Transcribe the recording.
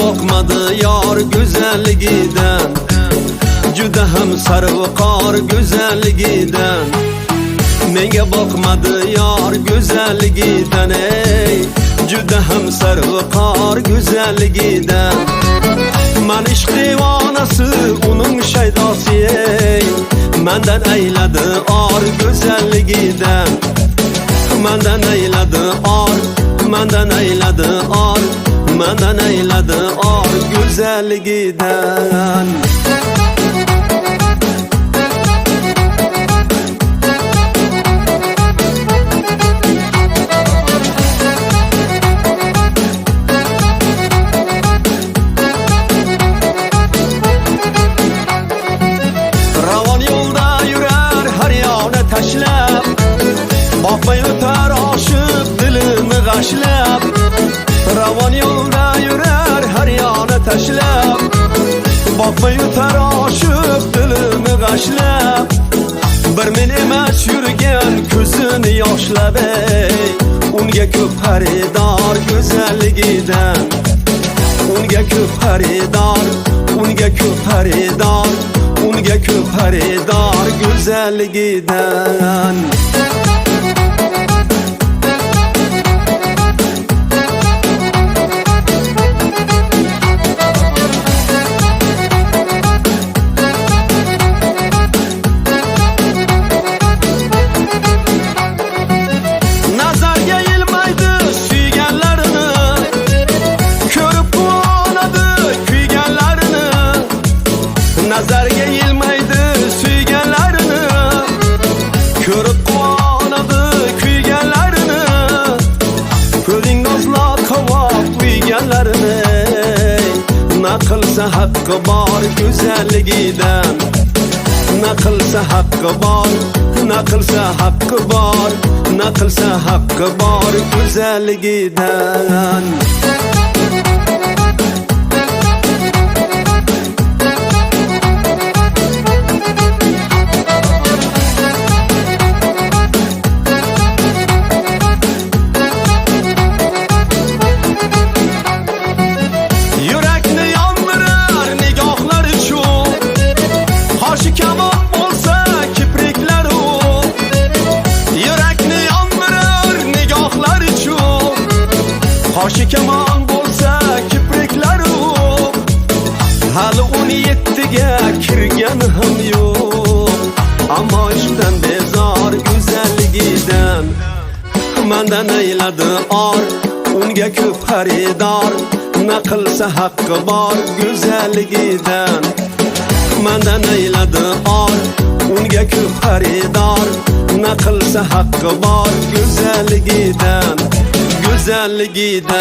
boqmadi yor go'zalligidan, juda ham sarvqor go'zalligidan. Menga boqmadi yor go'zalligidan, ey juda ham sarvqor go'zalligidan. Men ishq devonasi, uning shaydosi, ey mendan ayladi or go'zalligidan. Mendan ayladi or, mendan ayladi or, mendan ayladi or go'zalligidan. Tashlab boqmay o'tar oshiq dilini g'ashlab, ravon yo'lda yurar har yoni tashlab, boqmay o'tar oshiq dilini g'ashlab. Bir men emas yurgan ko'zini yoshlab, ey unga ko'p xaridor go'zalligidan, unga ko'p xaridor, unga ko'p xaridor, unga ko'p xaridor go'zalligidan. Nazarga ilmaydi suyganlarini, ko'rib quvonadi kuyganlarini. Nazarga ilmaydi suyganlarini, ko'rib quvonadi kuyganlarini. Ko'zing nozlab qavoq kuyganlarini, naqilsa haqqi bor go'zalligidan, naqilsa haqqi bor, naqilsa haqqi bor, naqilsa haqqi bor go'zalligidan. Qoshi kamon bo'lsa kipriklaru, hali 17ga kirgan ham yo'q. Ammo ishdan bezor go'zalligidan, mendan ayladi or, unga ko'p xaridor. Naqilsa haqqi bor go'zalligidan, mendan ayladi or, unga ko'p xaridor. Naqilsa haqqi bor go'zalligidan, go'zalligidan.